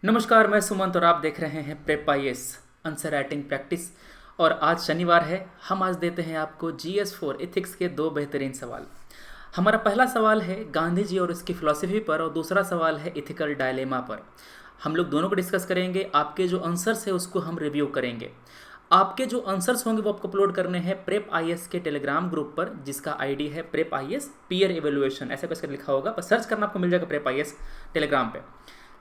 नमस्कार, मैं सुमंत और आप देख रहे हैं prep IAS answer writing practice. और आज शनिवार है। हम आज देते हैं आपको GS4 एथिक्स के दो बेहतरीन सवाल। हमारा पहला सवाल है गांधी जी और उसकी फिलॉसफी पर, और दूसरा सवाल है इथिकल डायलेमा पर। हम लोग दोनों को डिस्कस करेंगे। आपके जो आंसर्स है उसको हम रिव्यू करेंगे। आपके जो आंसर्स होंगे वो आपको अपलोड करने हैं प्रेप आईएएस के टेलीग्राम ग्रुप पर, जिसका आईडी है प्रेप आईएएस पीयर एवेल्युएशन, ऐसा कुछ लिखा होगा, पर सर्च करना आपको मिल जाएगा प्रेप आईएएस टेलीग्राम पे।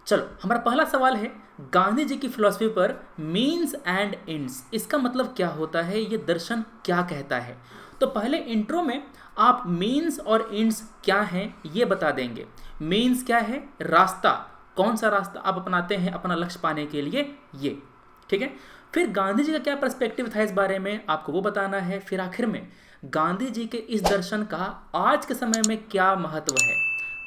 चलो, हमारा पहला सवाल है गांधी जी की फिलॉसफी पर मीन्स एंड एंड्स, इसका मतलब क्या होता है, ये दर्शन क्या कहता है। तो पहले इंट्रो में आप मीन्स और एंड्स क्या हैं ये बता देंगे। मीन्स क्या है, रास्ता, कौन सा रास्ता आप अपनाते हैं अपना लक्ष्य पाने के लिए, ये ठीक है। फिर गांधी जी का क्या पर्सपेक्टिव था इस बारे में, आपको वो बताना है। फिर आखिर में गांधी जी के इस दर्शन का आज के समय में क्या महत्व है,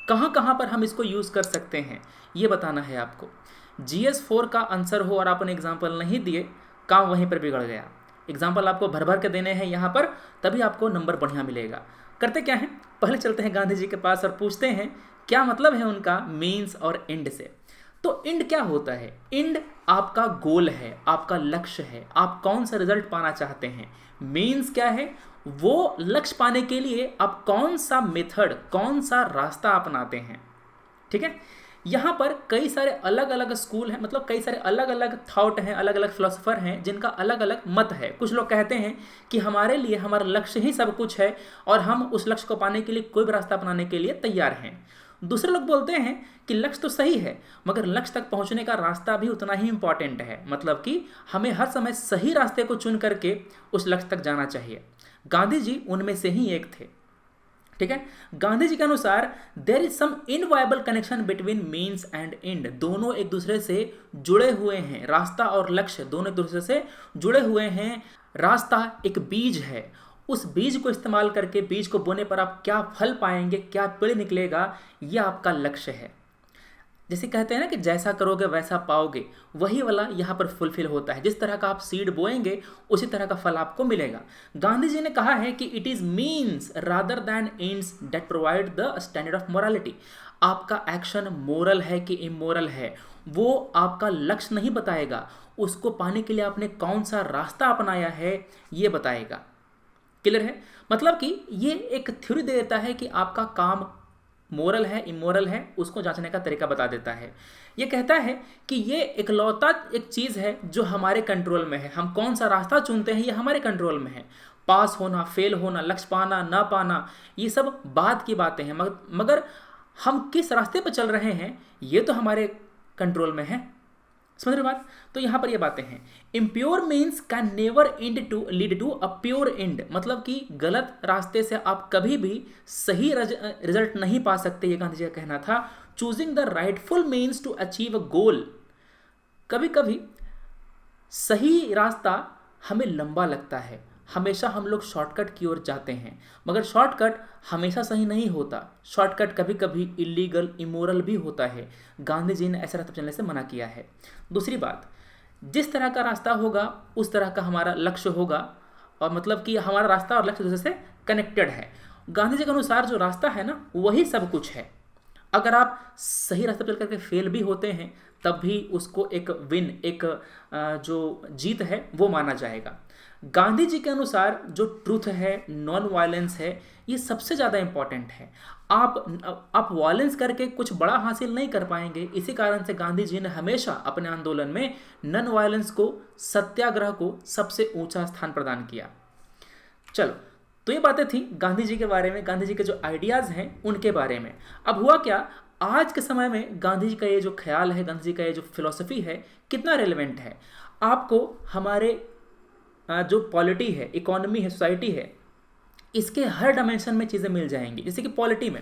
कहाँ कहाँ पर हम इसको यूज़ कर सकते हैं, ये बताना है आपको। GS4 का आंसर हो और आपने एग्जाम्पल नहीं दिए, काम वहीं पर बिगड़ गया। एग्जाम्पल आपको भर भर के देने हैं यहाँ पर, तभी आपको नंबर बढ़िया मिलेगा। करते क्या है, पहले चलते हैं गांधी जी के पास और पूछते हैं क्या मतलब है उनका मीन्स और एंड से। तो एंड क्या होता है, एंड आपका गोल है, आपका लक्ष्य है, आप कौन सा रिजल्ट पाना चाहते हैं। मीन्स क्या है, वो लक्ष्य पाने के लिए आप कौन सा मेथड, कौन सा रास्ता अपनाते हैं, ठीक है। यहाँ पर कई सारे अलग अलग स्कूल हैं, मतलब कई सारे अलग अलग थॉट हैं, अलग अलग फिलोसोफर हैं जिनका अलग अलग मत है। कुछ लोग कहते हैं कि हमारे लिए हमारा लक्ष्य ही सब कुछ है और हम उस लक्ष्य को पाने के लिए कोई भी रास्ता अपनाने के लिए तैयार हैं। दूसरे लोग बोलते हैं कि लक्ष्य तो सही है मगर लक्ष्य तक पहुंचने का रास्ता भी उतना ही इंपॉर्टेंट है, मतलब कि हमें हर समय सही रास्ते को चुन करके उस लक्ष्य तक जाना चाहिए। गांधी जी उनमें से ही एक थे, ठीक है। गांधी जी के अनुसार there is some inviolable connection between means and end, दोनों एक दूसरे से जुड़े हुए हैं, रास्ता और लक्ष्य दोनों एक दूसरे से जुड़े हुए हैं। रास्ता एक बीज है, उस बीज को इस्तेमाल करके, बीज को बोने पर आप क्या फल पाएंगे, क्या पेड़ निकलेगा, यह आपका लक्ष्य है। जैसे कहते हैं ना कि जैसा करोगे वैसा पाओगे, वही वाला यहाँ पर फुलफिल होता है। जिस तरह का आप सीड बोएंगे उसी तरह का फल आपको मिलेगा। गांधी जी ने कहा है कि it is means rather than ends that provide the standard of morality. आपका एक्शन मोरल है कि इमोरल है, वो आपका लक्ष्य नहीं बताएगा, उसको पाने के लिए आपने कौन सा रास्ता अपनाया है ये बताएगा। क्लियर है, मतलब कि ये एक थ्योरी दे देता है कि आपका काम मोरल है इमोरल है, उसको जांचने का तरीका बता देता है। ये कहता है कि ये इकलौता एक चीज़ है जो हमारे कंट्रोल में है, हम कौन सा रास्ता चुनते हैं ये हमारे कंट्रोल में है। पास होना, फेल होना, लक्ष्य पाना ना पाना, ये सब बाद की बातें हैं, मगर हम किस रास्ते पर चल रहे हैं ये तो हमारे कंट्रोल में है। समझ रहे बात। तो यहां पर ये बातें हैं। Impure means can never end to lead to a pure end, मतलब कि गलत रास्ते से आप कभी भी सही रिजल्ट नहीं पा सकते, ये गांधी जी का कहना था। Choosing the rightful means to achieve a goal, कभी कभी सही रास्ता हमें लंबा लगता है, हमेशा हम लोग शॉर्टकट की ओर जाते हैं, मगर शॉर्टकट हमेशा सही नहीं होता, शॉर्टकट कभी कभी इलीगल इमोरल भी होता है। गांधी जी ने ऐसे रास्ते चलने से मना किया है। दूसरी बात, जिस तरह का रास्ता होगा उस तरह का हमारा लक्ष्य होगा, और मतलब कि हमारा रास्ता और लक्ष्य दूसरे से कनेक्टेड है। गांधी जी के अनुसार जो रास्ता है ना वही सब कुछ है। अगर आप सही रास्ते पर चल करके फेल भी होते हैं तब भी उसको एक विन, एक जो जीत है वो माना जाएगा। गांधी जी के अनुसार जो ट्रूथ है, नॉन वायलेंस है, ये सबसे ज़्यादा इंपॉर्टेंट है। आप वायलेंस करके कुछ बड़ा हासिल नहीं कर पाएंगे। इसी कारण से गांधी जी ने हमेशा अपने आंदोलन में नॉन वायलेंस को, सत्याग्रह को सबसे ऊंचा स्थान प्रदान किया। चलो, तो ये बातें थी गांधी जी के बारे में, गांधी जी के जो आइडियाज़ हैं उनके बारे में। अब हुआ क्या, आज के समय में गांधी जी का ये जो ख्याल है, गांधी जी का ये जो फिलॉसफी है, कितना रेलेवेंट है। आपको हमारे जो पॉलिटी है, इकोनॉमी है, सोसाइटी है, इसके हर डायमेंशन में चीज़ें मिल जाएंगी। जैसे कि पॉलिटी में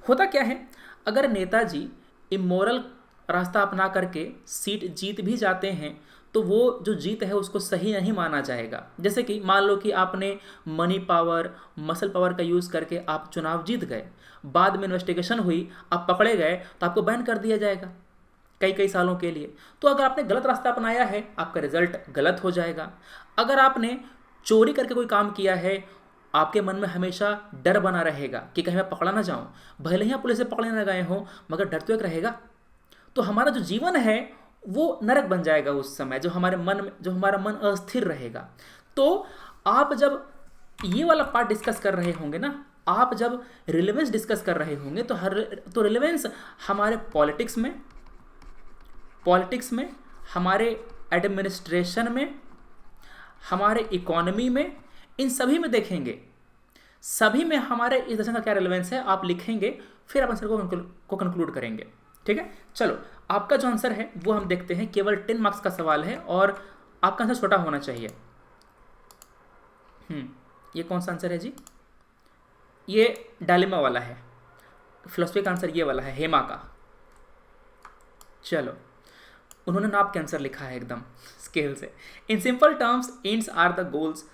होता क्या है, अगर नेताजी इमोरल रास्ता अपना करके सीट जीत भी जाते हैं तो वो जो जीत है उसको सही नहीं माना जाएगा। जैसे कि मान लो कि आपने मनी पावर, मसल पावर का यूज़ करके आप चुनाव जीत गए, बाद में इन्वेस्टिगेशन हुई, आप पकड़े गए तो आपको बैन कर दिया जाएगा कई कई सालों के लिए। तो अगर आपने गलत रास्ता अपनाया है आपका रिजल्ट गलत हो जाएगा। अगर आपने चोरी करके कोई काम किया है, आपके मन में हमेशा डर बना रहेगा कि कहीं मैं पकड़ा ना जाऊं, भले ही आप पुलिस से पकड़ने ना गए हो मगर डर तो एक रहेगा। तो हमारा जो जीवन है वो नरक बन जाएगा उस समय, जो हमारे मन में, जो हमारा मन अस्थिर रहेगा। तो आप जब ये वाला पार्ट डिस्कस कर रहे होंगे ना, आप जब रिलेवेंस डिस्कस कर रहे होंगे तो रिलेवेंस हमारे पॉलिटिक्स में, हमारे एडमिनिस्ट्रेशन में, हमारे इकोनॉमी में, इन सभी में देखेंगे, सभी में हमारे इस दर्शन का क्या रिलेवेंस है आप लिखेंगे, फिर आप आंसर को कंक्लूड करेंगे। ठीक है, चलो आपका जो आंसर है वो हम देखते हैं। केवल 10 मार्क्स का सवाल है और आपका आंसर छोटा होना चाहिए। ये कौन सा आंसर है जी? ये डालिमा वाला है, फिलोसफी का आंसर ये वाला है, हेमा का। चलो, उन्होंने नाप के आंसर लिखा है एकदम स्केल से। In simple terms, ends are the goals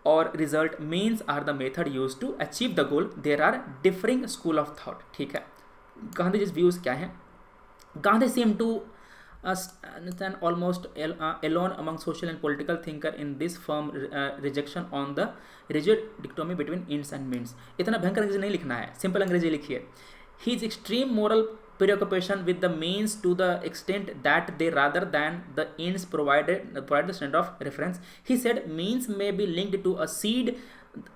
और result means are the method use to achieve the goal. There are differing school of thought. ठीक है, गांधी जी व्यूज क्या हैं? Gandhi seem to stand almost alone among social and political thinker in this firm rejection on the rigid dichotomy between ends and means। इतना भयंकर अंग्रेजी नहीं लिखना है, सिंपल अंग्रेजी लिखिए। His extreme moral preoccupation with the means to the extent that they rather than the ends provide the standard of reference। He said means may be linked to a seed,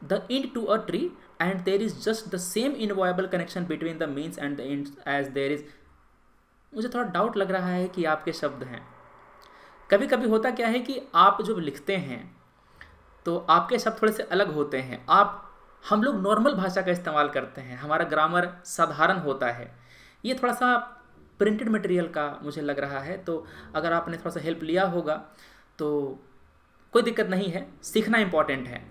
the end to a tree, and there is just the same inviolable connection between the means and the ends as there is। मुझे थोड़ा doubt लग रहा है कि आपके शब्द हैं। कभी कभी होता क्या है कि आप जो लिखते हैं तो आपके शब्द थोड़े से अलग होते हैं। हम लोग नॉर्मल भाषा का इस्तेमाल करते हैं, हमारा ग्रामर साधारण होता है। ये थोड़ा सा प्रिंटेड मटेरियल का मुझे लग रहा है, तो अगर आपने थोड़ा सा हेल्प लिया होगा तो कोई दिक्कत नहीं है, सीखना इंपॉर्टेंट है।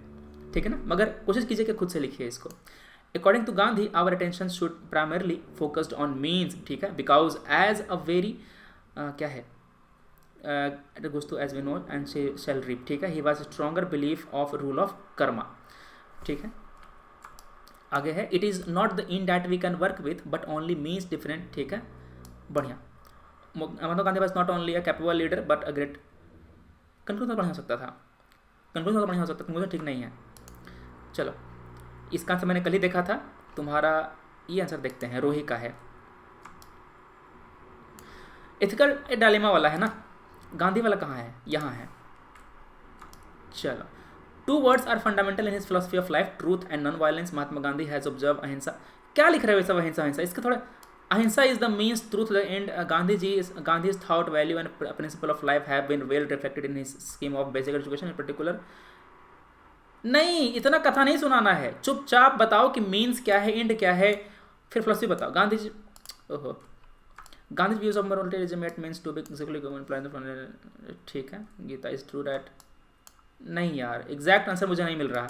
ठीक है ना, मगर कोशिश कीजिए कि खुद से लिखिए इसको। According to Gandhi, our attention should primarily focused on means। ठीक है, because as a very क्या है it goes to as we know and shall reap। ठीक है, he was stronger belief of rule of karma। ठीक है, आगे है it is not the end that we can work with but only means different। ठीक है, बढ़िया। Mahatma Gandhi was not only a capable leader but a great। Conclusion बढ़िया हो सकता था, कंक्लूजन ठीक नहीं है। चलो, इसका आंसर मैंने कल ही देखा था, तुम्हारा ये आंसर देखते हैं, रोही का है। एथिकल डायलेमा वाला है ना, गांधी वाला कहाँ है? यहाँ है। चलो, 2 words are fundamental in his philosophy of life, truth and non violence. Mahatma Gandhi has observe ahimsa. क्या लिख रहे हो सब अहिंसा? इसके थोड़ा, ahimsa is the means, truth the end. Gandhi's thought, value and principle of life have been well reflected in his scheme of basic education in particular. नहीं, इतना कथा नहीं सुनाना है, चुपचाप बताओ कि मीन्स क्या है, एंड क्या है, फिर फिलोसफी बताओ। गांधी जी, ओहो, Gandhi views of morality legitimate means to be exclusively government. ठीक है, गीता इज ट्रू दैट। नहीं यार, एग्जैक्ट आंसर मुझे नहीं मिल रहा,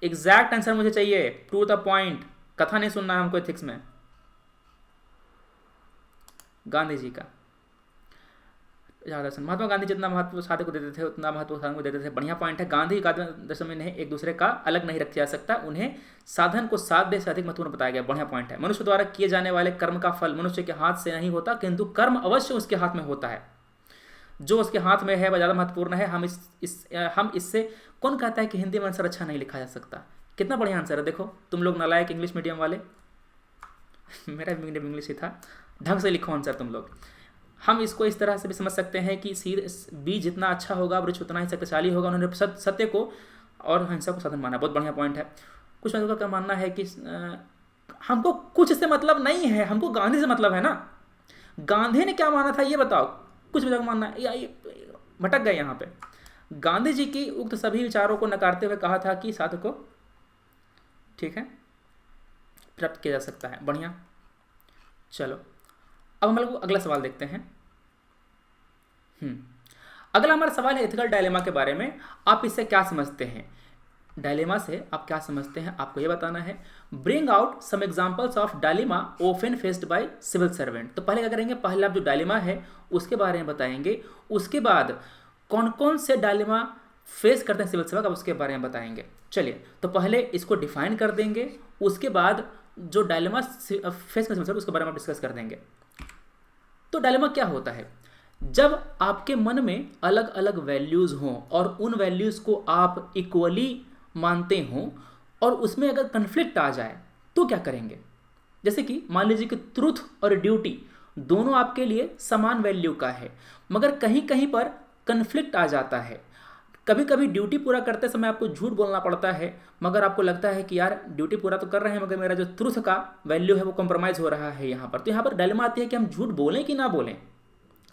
एग्जैक्ट आंसर मुझे चाहिए, टू द पॉइंट। कथा नहीं सुनना है हमको एथिक्स में। गांधी जी का दर्शन, महात्मा गांधी जितना महत्व साधक को देते थे उतना महत्व साधन को देते थे। बढ़िया पॉइंट है। गांधी का दर्शन में नहीं, एक दूसरे का अलग नहीं रखा जा सकता, उन्हें साधन को साध्य से अधिक महत्वपूर्ण बताया गया। बढ़िया पॉइंट है। मनुष्य द्वारा किए जाने वाले कर्म का फल मनुष्य के हाथ से नहीं होता, किंतु कर्म अवश्य उसके हाथ में होता है। जो उसके हाथ में है वह ज़्यादा महत्वपूर्ण है। हम इससे, कौन कहता है कि हिंदी में आंसर अच्छा नहीं लिखा जा सकता? कितना बढ़िया आंसर है। देखो तुम लोग नालायक इंग्लिश मीडियम वाले मेरा मीडियम इंग्लिश ही था, ढंग से लिखो आंसर तुम लोग। हम इसको इस तरह से भी समझ सकते हैं कि बीज जितना अच्छा होगा वृक्ष उतना ही शक्तिशाली होगा। उन्होंने सत्य को और अहिंसा को साधन माना। बहुत बढ़िया पॉइंट है। कुछ लोगों का मानना है कि हमको कुछ से मतलब नहीं है, हमको गांधी से मतलब है ना। गांधी ने क्या माना था ये बताओ। कुछ भी मानना है, भटक गए यहाँ पे। गांधी जी की उक्त सभी विचारों को नकारते हुए कहा था कि साधक को, ठीक है, प्राप्त किया जा सकता है। बढ़िया। चलो अब हम लोग अगला सवाल देखते हैं। अगला हमारा सवाल है एथिकल डायलेमा के बारे में। आप इससे क्या समझते हैं? डायलेमा से आप क्या समझते हैं आपको ये बताना है। Bring out some examples of dilemma often faced by civil servant. तो पहले क्या करेंगे, पहले आप जो डायलेमा है उसके बारे में बताएंगे, उसके बाद कौन कौन से डायलेमा फेस करते हैं सिविल सर्वेंट आप उसके बारे में बताएंगे। चलिए तो पहले इसको डिफाइन कर देंगे, उसके बाद जो डायलेमा फेस करते सिविल सर्वेंट उसके बारे में डिस्कस कर देंगे। तो डायलेमा क्या होता है? जब आपके मन में अलग अलग वैल्यूज़ हों और उन वैल्यूज़ को आप इक्वली मानते हों और उसमें अगर कन्फ्लिक्ट आ जाए तो क्या करेंगे? जैसे कि मान लीजिए कि ट्रूथ और ड्यूटी दोनों आपके लिए समान वैल्यू का है, मगर कहीं कहीं पर कन्फ्लिक्ट आ जाता है। कभी कभी ड्यूटी पूरा करते समय आपको झूठ बोलना पड़ता है, मगर आपको लगता है कि यार ड्यूटी पूरा तो कर रहे हैं, मगर मेरा जो ट्रुथ का वैल्यू है वो कॉम्प्रोमाइज़ हो रहा है यहाँ पर। तो यहाँ पर डायलेमा आती है कि हम झूठ बोलें कि ना बोलें।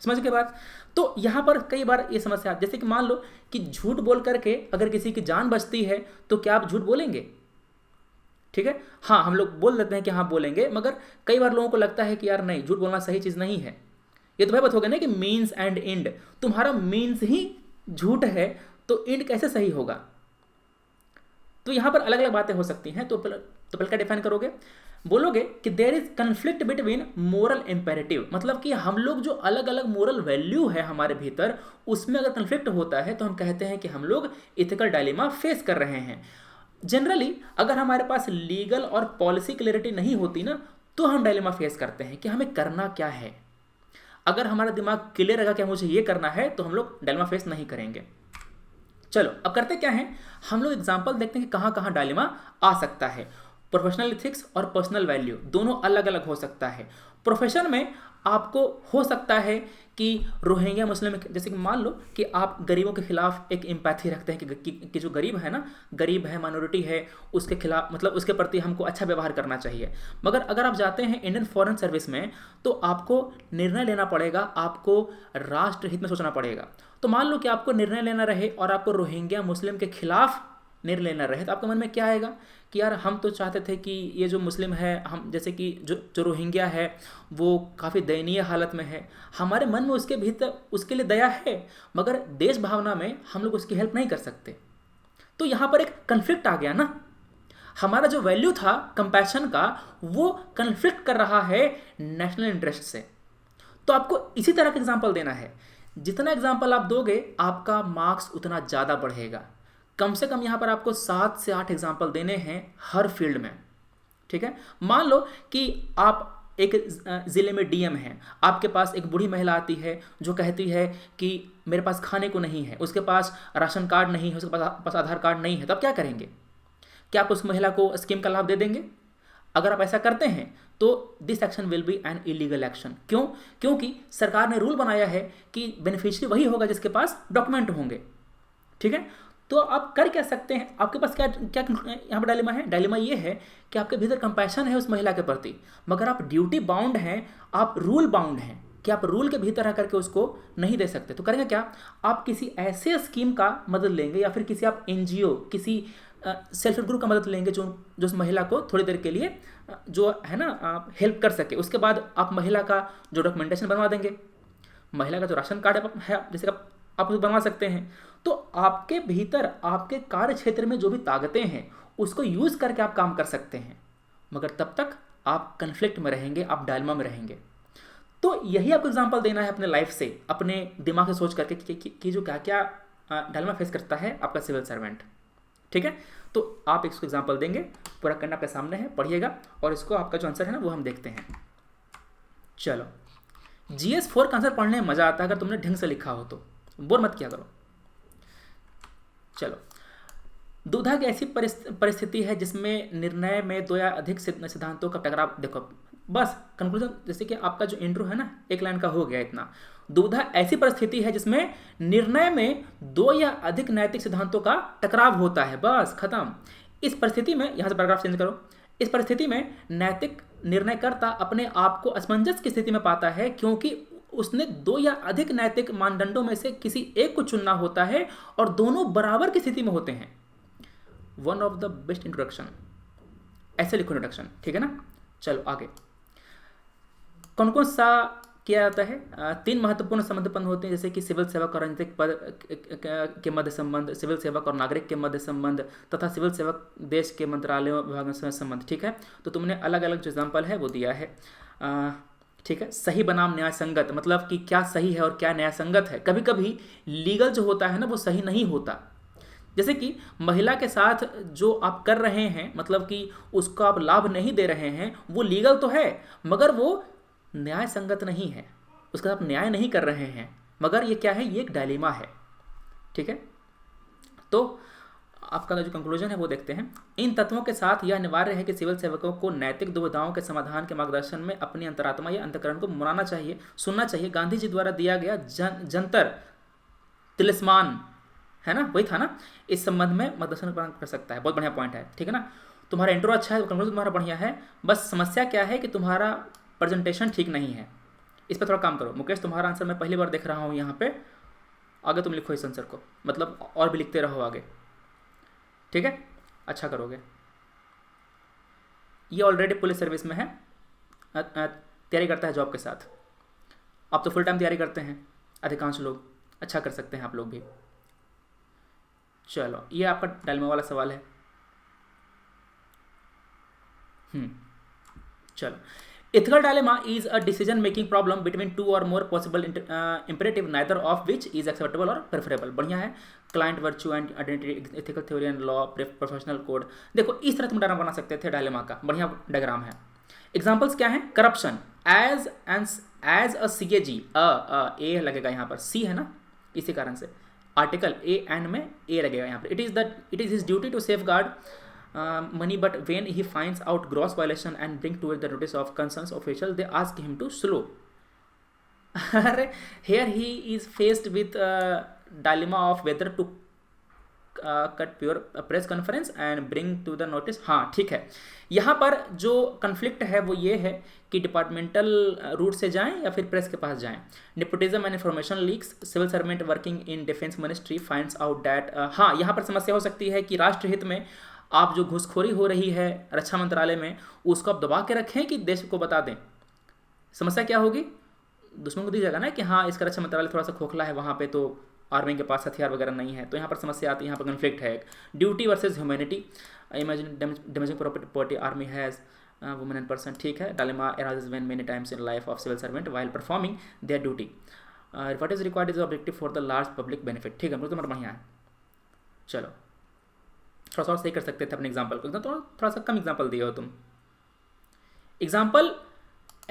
समझ के बात। तो यहाँ पर कई बार ये समस्या, जैसे कि मान लो कि झूठ बोल करके अगर किसी की जान बचती है तो क्या आप झूठ बोलेंगे? ठीक है, हाँ हम लोग बोल देते हैं कि हाँ बोलेंगे, मगर कई बार लोगों को लगता है कि यार नहीं, झूठ बोलना सही चीज़ नहीं है। ये तो भाई बात हो गया ना कि मीन्स एंड एंड, तुम्हारा मीन्स ही झूठ है तो एंड कैसे सही होगा? तो यहाँ पर अलग अलग बातें हो सकती हैं। तो पहले क्या डिफाइन करोगे? बोलोगे कि there is conflict between moral imperative, मतलब कि हम लोग जो अलग अलग मोरल वैल्यू है हमारे भीतर, उसमें अगर कन्फ्लिक्ट होता है तो हम कहते हैं कि हम लोग इथिकल डायलेमा फेस कर रहे हैं। जनरली अगर हमारे पास लीगल और पॉलिसी क्लैरिटी नहीं होती ना, तो हम डायलेमा फेस करते हैं कि हमें करना क्या है। अगर हमारा दिमाग क्लियर रहेगा कि मुझे ये करना है, तो हम लोग डायलेमा फेस नहीं करेंगे। चलो अब करते क्या है, हम लोग एग्जांपल देखते हैं कि कहाँ कहाँ डायलेमा आ सकता है। प्रोफेशनल एथिक्स और पर्सनल वैल्यू दोनों अलग अलग हो सकता है। प्रोफेशन में आपको हो सकता है कि रोहिंग्या मुस्लिम, जैसे कि मान लो कि आप गरीबों के खिलाफ एक एम्पैथी रखते हैं कि जो गरीब है ना, गरीब है, माइनॉरिटी है, उसके खिलाफ मतलब उसके प्रति हमको अच्छा व्यवहार करना चाहिए। मगर अगर आप जाते हैं इंडियन फॉरेन सर्विस में, तो आपको निर्णय लेना पड़ेगा, आपको राष्ट्र हित में सोचना पड़ेगा। तो मान लो कि आपको निर्णय लेना रहे और आपको रोहिंग्या मुस्लिम के खिलाफ निर्णय लेना रहे, तो आपके मन में क्या आएगा कि यार हम तो चाहते थे कि ये जो मुस्लिम है, हम जैसे कि जो रोहिंग्या है वो काफ़ी दयनीय हालत में है, हमारे मन में उसके भीतर उसके लिए दया है, मगर देश भावना में हम लोग उसकी हेल्प नहीं कर सकते। तो यहाँ पर एक कन्फ्लिक्ट आ गया ना, हमारा जो वैल्यू था कंपैशन का, वो कन्फ्लिक्ट कर रहा है नेशनल इंटरेस्ट से। तो आपको इसी तरह का एग्जाम्पल देना है। जितना एग्जाम्पल आप दोगे आपका मार्क्स उतना ज़्यादा बढ़ेगा। कम से कम यहाँ पर आपको 7 से 8 एग्जाम्पल देने हैं हर फील्ड में। ठीक है, मान लो कि आप एक ज़िले में डीएम हैं, आपके पास एक बूढ़ी महिला आती है जो कहती है कि मेरे पास खाने को नहीं है, उसके पास राशन कार्ड नहीं है, उसके पास आधार कार्ड नहीं है, तो आप क्या करेंगे? क्या आप उस महिला को स्कीम का लाभ दे देंगे? अगर आप ऐसा करते हैं तो this action will be an illegal action. क्यों? क्योंकि सरकार ने रूल बनाया है कि बेनिफिशियरी वही होगा जिसके पास डॉक्यूमेंट होंगे। ठीक है, तो आप कर क्या सकते हैं? आपके पास क्या क्या यहाँ पर डायलेमा है? डायलेमा ये है कि आपके भीतर कंपैशन है उस महिला के प्रति, मगर आप ड्यूटी बाउंड हैं, आप रूल बाउंड हैं कि आप रूल के भीतर रह करके उसको नहीं दे सकते। तो करेंगे क्या? आप किसी ऐसे स्कीम का मदद लेंगे या फिर किसी आप एनजीओ, किसी सेल्फ हेल्प ग्रुप का मदद लेंगे जो उस महिला को थोड़ी देर के लिए जो है ना आप हेल्प कर सके। उसके बाद आप महिला का जो डॉक्यूमेंटेशन बनवा देंगे, महिला का जो राशन कार्ड है जैसे आप उसे बनवा सकते हैं। तो आपके भीतर आपके कार्य क्षेत्र में जो भी ताकतें हैं उसको यूज़ करके आप काम कर सकते हैं, मगर तब तक आप कन्फ्लिक्ट में रहेंगे, आप डायलेमा में रहेंगे। तो यही आपको एग्जांपल देना है अपने लाइफ से, अपने दिमाग से सोच करके कि जो क्या क्या डायलेमा फेस करता है आपका सिविल सर्वेंट। ठीक है, तो आप इसको एग्जांपल देंगे, पूरा करना आपके सामने है, पढ़िएगा और इसको आपका जो आंसर है ना वो हम देखते हैं। चलो, GS4 का आंसर पढ़ने में मज़ा आता है अगर तुमने ढंग से लिखा हो तो, बोर मत किया करो। चलो, दुविधा की ऐसी परिस्थिति है जिसमें निर्णय में दो या अधिक सिद्धांतों का टकराव। देखो बस कंक्लूजन, जैसे कि आपका जो इंट्रो है ना एक लाइन का हो गया इतना। दुविधा ऐसी परिस्थिति है जिसमें निर्णय में दो या अधिक नैतिक सिद्धांतों का टकराव होता है, बस खत्म। इस परिस्थिति में, यहाँ से पैराग्राफ चेंज करो, इस परिस्थिति में नैतिक निर्णयकर्ता अपने आप को असमंजस की स्थिति में पाता है क्योंकि उसने दो या अधिक नैतिक मानदंडों में से किसी एक को चुनना होता है और दोनों बराबर की स्थिति में होते हैं। One of the best introduction, ऐसे लिखो इंट्रोडक्शन। ठीक है ना, चलो आगे। कौन कौन सा किया जाता है? 3 महत्वपूर्ण संबंध उत्पन्न होते हैं, जैसे कि सिविल सेवक और राजनीतिक पद के मध्य संबंध, सिविल सेवक और नागरिक के मध्य संबंध, तथा सिविल सेवक देश के मंत्रालयों विभागों से संबंध। ठीक है, तो तुमने अलग अलग जो एग्जाम्पल है वो दिया है। ठीक है, सही बनाम न्याय संगत, मतलब कि क्या सही है और क्या न्याय संगत है। कभी कभी लीगल जो होता है ना वो सही नहीं होता, जैसे कि महिला के साथ जो आप कर रहे हैं, मतलब कि उसको आप लाभ नहीं दे रहे हैं, वो लीगल तो है मगर वो न्याय संगत नहीं है, उसका आप न्याय नहीं कर रहे हैं, मगर ये क्या है, ये एक डायलेमा है। ठीक है, तो आपका जो कंक्लूजन है वो देखते हैं। इन तत्वों के साथ यह अनिवार्य है कि सिविल सेवकों को नैतिक दुविधाओं के समाधान के मार्गदर्शन में अपनी अंतरात्मा या अंतःकरण को मनाना चाहिए, सुनना चाहिए। गांधी जी द्वारा दिया गया जंतर तिलिस्मान है ना, वही था ना, इस संबंध में मार्गदर्शन कर सकता है। बहुत बढ़िया पॉइंट है, ठीक है ना। तुम्हारा इंट्रो अच्छा है, कंक्लूजन तुम्हारा बढ़िया है, बस समस्या क्या है कि तुम्हारा प्रेजेंटेशन ठीक नहीं है, इस पर थोड़ा काम करो। मुकेश तुम्हारा आंसर मैं पहली बार देख रहा हूँ यहाँ पे, आगे तुम लिखो इस आंसर को, मतलब और भी लिखते रहो आगे, ठीक है, अच्छा करोगे। ये ऑलरेडी पुलिस सर्विस में है, तैयारी करता है जॉब के साथ। आप तो फुल टाइम तैयारी करते हैं अधिकांश लोग, अच्छा कर सकते हैं आप लोग भी। चलो ये आपका डायलेमा वाला सवाल है। चलो, ethical dilemma is a decision making problem between two or more possible imperative, neither of which is acceptable or preferable। बढ़िया है। Client virtue and identity, ethical theory and law, professional code. देखो इस तरह तुम डायग्राम बना सकते थे dilemma का, बढ़िया डायग्राम है। एग्जांपल्स क्या हैं? करप्शन एज अ CAG, ए लगेगा यहाँ पर, सी है ना, इसी कारण से आर्टिकल ए एंड में ए लगेगा यहाँ पर। It is his duty to safeguard money, but when he finds out gross violation and bring to it the notice of concerned official, they ask him to slow. Here he is faced with a dilemma of whether to cut pure press conference and bring to the notice। हाँ ठीक है, यहाँ पर जो conflict है वो ये है कि डिपार्टमेंटल रूट से जाएं या फिर प्रेस के पास जाएं। Nepotism and information leaks, civil servant working in defence ministry finds out that. हाँ, यहाँ पर समस्या हो सकती है कि राष्ट्रहित में आप जो घूसखोरी हो रही है रक्षा मंत्रालय में, उसको आप दबा के रखें कि देश को बता दें। समस्या क्या होगी? दुश्मन को दी जाएगा ना कि हाँ इसका रक्षा मंत्रालय थोड़ा सा खोखला है, वहाँ पे तो आर्मी के पास हथियार वगैरह नहीं है, तो यहाँ पर समस्या आती है, यहाँ पर कन्फ्लिक्ट है। Duty versus humanity, imagine damaging property army has women and person. ठीक है, dilemma arises when many times in life of civil servant while performing their duty what is required is objective for the large public benefit। ठीक है, मुझे तुम्हारा बढ़िया है। चलो थोड़ा सा और सही कर सकते थे अपने एग्जाम्पल को, तो थोड़ा सा कम एग्जाम्पल दिए हो तुम। एग्जाम्पल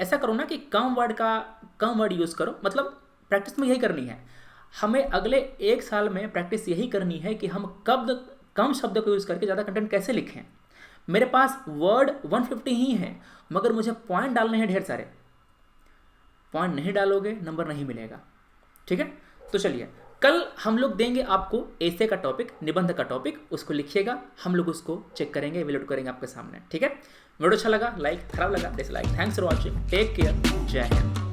ऐसा करो ना कि कम वर्ड यूज़ करो, मतलब प्रैक्टिस में यही करनी है हमें। अगले 1 साल में प्रैक्टिस यही करनी है कि हम कम शब्द को यूज़ करके ज़्यादा कंटेंट कैसे लिखें। मेरे पास वर्ड 150 ही हैं, मगर मुझे पॉइंट डालने हैं ढेर सारे। पॉइंट नहीं डालोगे नंबर नहीं मिलेगा, ठीक है। तो चलिए कल हम लोग देंगे आपको ऐसे का टॉपिक, निबंध का टॉपिक, उसको लिखिएगा, हम लोग उसको चेक करेंगे, एवेल्यूएट करेंगे आपके सामने, ठीक है। वीडियो अच्छा लगा लाइक, खराब लगा dislike. Thanks for watching, take care, जय हिंद।